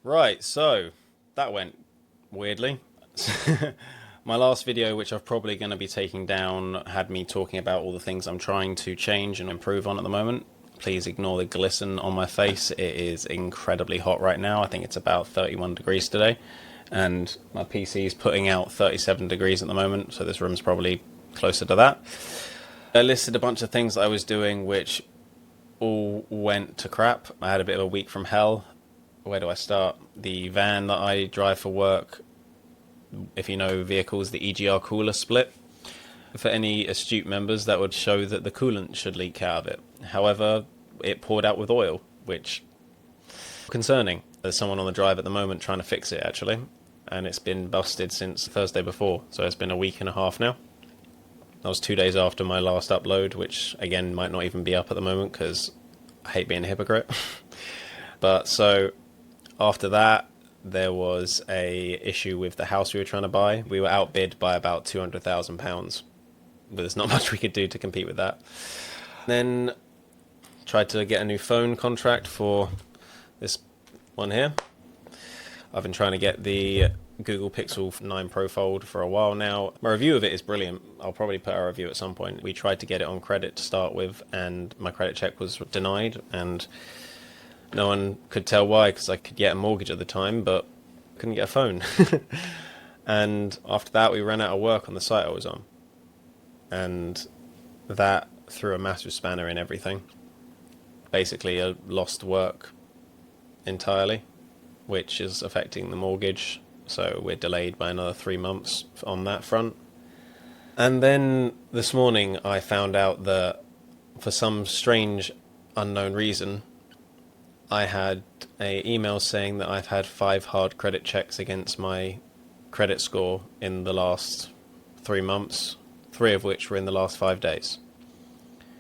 Right, so that went weirdly. My last video, which I'm probably going to be taking down, had me talking about all the things I'm trying to change and improve on at the moment. Please ignore the glisten on my face. It is incredibly hot right now. I think it's about 31 degrees today. And my PC is putting out 37 degrees at the moment, so this room's probably closer to that. I listed a bunch of things that I was doing which all went to crap. I had a bit of a week from hell. Where do I start? The van that I drive for work, if you know vehicles, the EGR cooler split. For any astute members, that would show that the coolant should leak out of it. However, it poured out with oil, which is concerning. There's someone on the drive at the moment trying to fix it, actually, and it's been busted since Thursday before, so it's been a week and a half now. That was 2 days after my last upload, which again might not even be up at the moment because I hate being a hypocrite. But so after that, there was a issue with the house we were trying to buy. We were outbid by about £200,000, but there's not much we could do to compete with that. Then tried to get a new phone contract for this one here. I've been trying to get the Google Pixel 9 Pro Fold for a while now. My review of it is brilliant. I'll probably put a review at some point. We tried to get it on credit to start with, and my credit check was denied, and no one could tell why, because I could get a mortgage at the time, but couldn't get a phone. And after that, we ran out of work on the site I was on. And that threw a massive spanner in everything. Basically, I lost work entirely, which is affecting the mortgage. So we're delayed by another 3 months on that front. And then this morning, I found out that for some strange, unknown reason, I had an email saying that I've had 5 hard credit checks against my credit score in the last 3 months, 3 of which were in the last 5 days.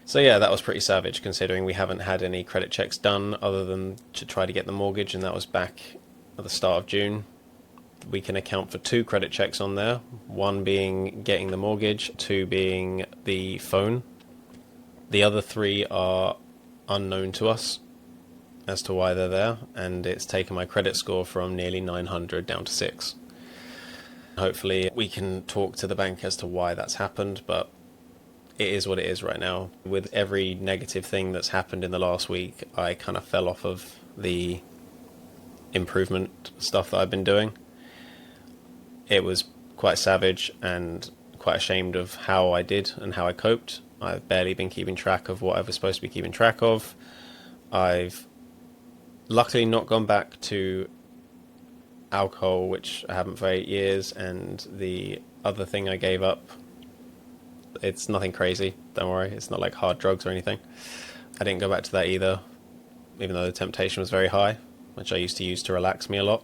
So yeah, that was pretty savage considering we haven't had any credit checks done other than to try to get the mortgage, and that was back at the start of June. We can account for 2 credit checks on there, one being getting the mortgage, 2 being the phone. The other 3 are unknown to us as to why they're there, and it's taken my credit score from nearly 900 down to 6. Hopefully we can talk to the bank as to why that's happened, but it is what it is right now. With every negative thing that's happened in the last week, I kind of fell off of the improvement stuff that I've been doing. It was quite savage and quite ashamed of how I did and how I coped. I've barely been keeping track of what I was supposed to be keeping track of. I've luckily not gone back to alcohol, which I haven't for 8 years, and the other thing I gave up, it's nothing crazy, don't worry, it's not like hard drugs or anything. I didn't go back to that either, even though the temptation was very high, which I used to use to relax me a lot.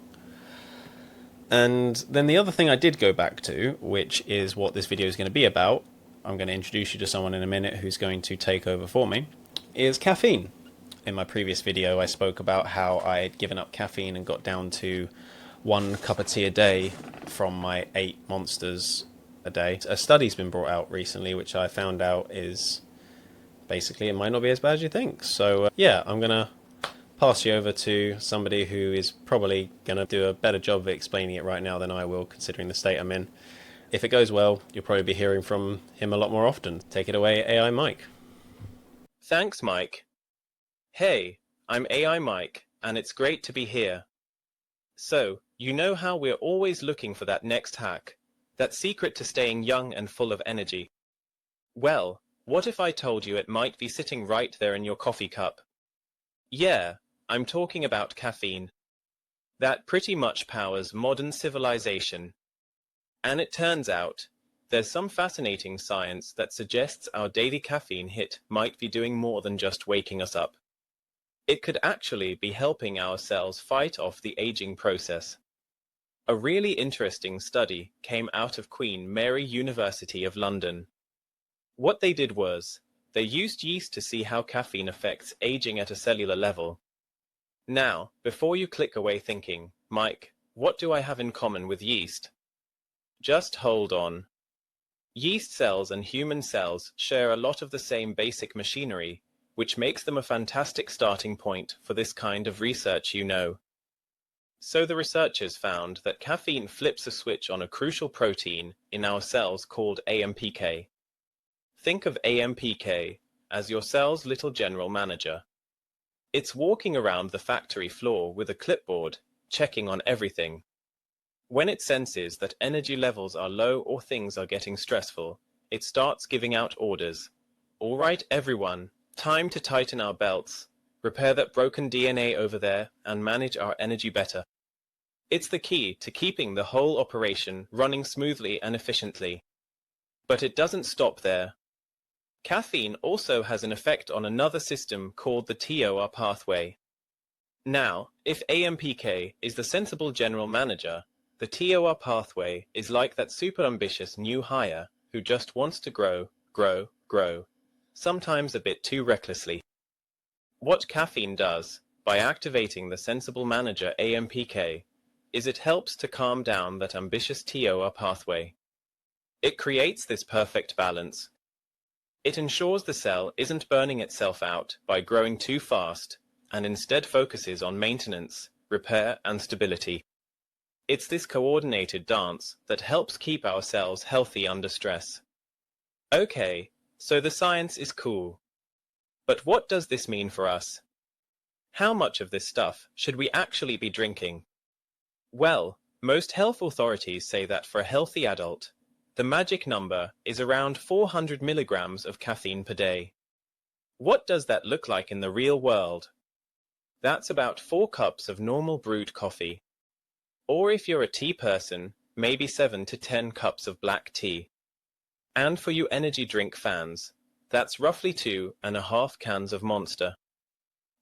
And then the other thing I did go back to, which is what this video is going to be about, I'm going to introduce you to someone in a minute who's going to take over for me, is caffeine. In my previous video, I spoke about how I had given up caffeine and got down to 1 cup of tea a day from my 8 monsters a day. A study's been brought out recently, which I found out is basically it might not be as bad as you think. So yeah, I'm going to pass you over to somebody who is probably going to do a better job of explaining it right now than I will, considering the state I'm in. If it goes well, you'll probably be hearing from him a lot more often. Take it away, AI Mike. Thanks, Mike. Hey, I'm AI Mike, and it's great to be here. So, you know how we're always looking for that next hack, that secret to staying young and full of energy? Well, what if I told you it might be sitting right there in your coffee cup? Yeah, I'm talking about caffeine. That pretty much powers modern civilization. And it turns out, there's some fascinating science that suggests our daily caffeine hit might be doing more than just waking us up. It could actually be helping our cells fight off the aging process. A really interesting study came out of Queen Mary University of London. What they did was, they used yeast to see how caffeine affects aging at a cellular level. Now, before you click away thinking, Mike, what do I have in common with yeast? Just hold on. Yeast cells and human cells share a lot of the same basic machinery, which makes them a fantastic starting point for this kind of research, you know. So the researchers found that caffeine flips a switch on a crucial protein in our cells called AMPK. Think of AMPK as your cell's little general manager. It's walking around the factory floor with a clipboard, checking on everything. When it senses that energy levels are low or things are getting stressful, it starts giving out orders. All right, everyone, time to tighten our belts, repair that broken DNA over there, and manage our energy better. It's the key to keeping the whole operation running smoothly and efficiently. But it doesn't stop there. Caffeine also has an effect on another system called the TOR pathway. Now, if AMPK is the sensible general manager, the TOR pathway is like that super ambitious new hire who just wants to grow, grow, grow, sometimes a bit too recklessly. What caffeine does, by activating the sensible manager AMPK, is it helps to calm down that ambitious TOR pathway. It creates this perfect balance. It ensures the cell isn't burning itself out by growing too fast, and instead focuses on maintenance, repair, and stability. It's this coordinated dance that helps keep our cells healthy under stress. Okay, so the science is cool. But what does this mean for us? How much of this stuff should we actually be drinking? Well, most health authorities say that for a healthy adult, the magic number is around 400 milligrams of caffeine per day. What does that look like in the real world? That's about 4 cups of normal brewed coffee. Or if you're a tea person, maybe 7 to 10 cups of black tea. And for you energy drink fans, that's roughly 2.5 cans of Monster.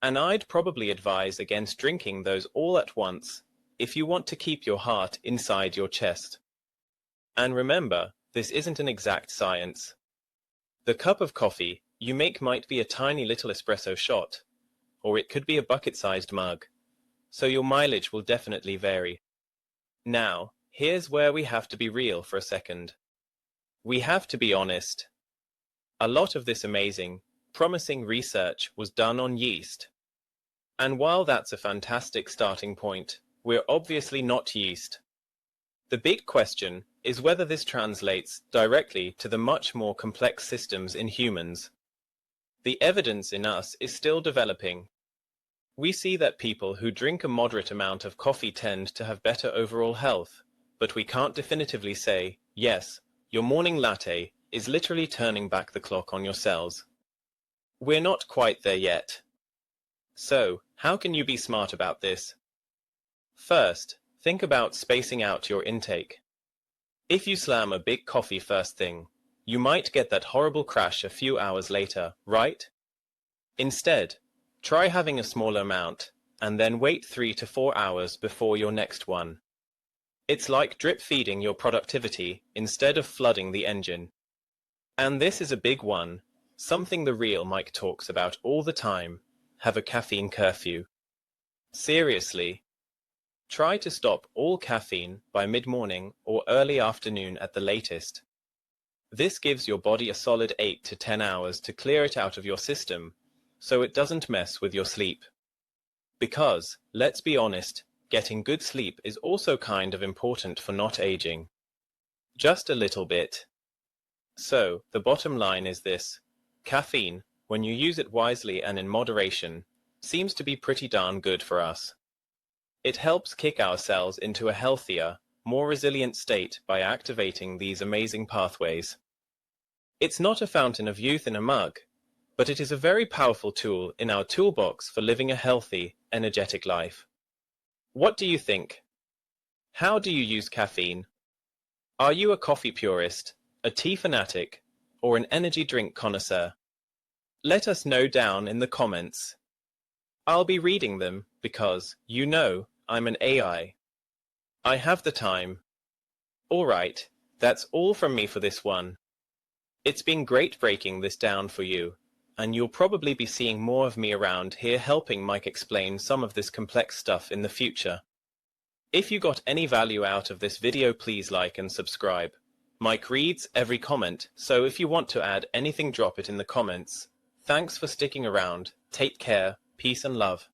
And I'd probably advise against drinking those all at once if you want to keep your heart inside your chest. And remember, this isn't an exact science. The cup of coffee you make might be a tiny little espresso shot, or it could be a bucket-sized mug, so your mileage will definitely vary. Now, here's where we have to be real for a second. We have to be honest. A lot of this amazing, promising research was done on yeast. And while that's a fantastic starting point, we're obviously not yeast. The big question is whether this translates directly to the much more complex systems in humans. The evidence in us is still developing. We see that people who drink a moderate amount of coffee tend to have better overall health, but we can't definitively say, yes, your morning latte is literally turning back the clock on your cells. We're not quite there yet. So, how can you be smart about this? First, think about spacing out your intake. If you slam a big coffee first thing, you might get that horrible crash a few hours later, right? Instead, try having a smaller amount, and then wait 3 to 4 hours before your next one. It's like drip feeding your productivity instead of flooding the engine. And this is a big one, something the real Mike talks about all the time: have a caffeine curfew. Seriously. Try to stop all caffeine by mid-morning or early afternoon at the latest. This gives your body a solid 8 to 10 hours to clear it out of your system, so it doesn't mess with your sleep. Because, let's be honest, getting good sleep is also kind of important for not aging. Just a little bit. So, the bottom line is this: caffeine, when you use it wisely and in moderation, seems to be pretty darn good for us. It helps kick our cells into a healthier, more resilient state by activating these amazing pathways. It's not a fountain of youth in a mug, but it is a very powerful tool in our toolbox for living a healthy, energetic life. What do you think? How do you use caffeine? Are you a coffee purist, a tea fanatic, or an energy drink connoisseur? Let us know down in the comments. I'll be reading them because, you know, I'm an AI. I have the time. Alright, that's all from me for this one. It's been great breaking this down for you, and you'll probably be seeing more of me around here helping Mike explain some of this complex stuff in the future. If you got any value out of this video, please like and subscribe. Mike reads every comment, so if you want to add anything, drop it in the comments. Thanks for sticking around. Take care, peace and love.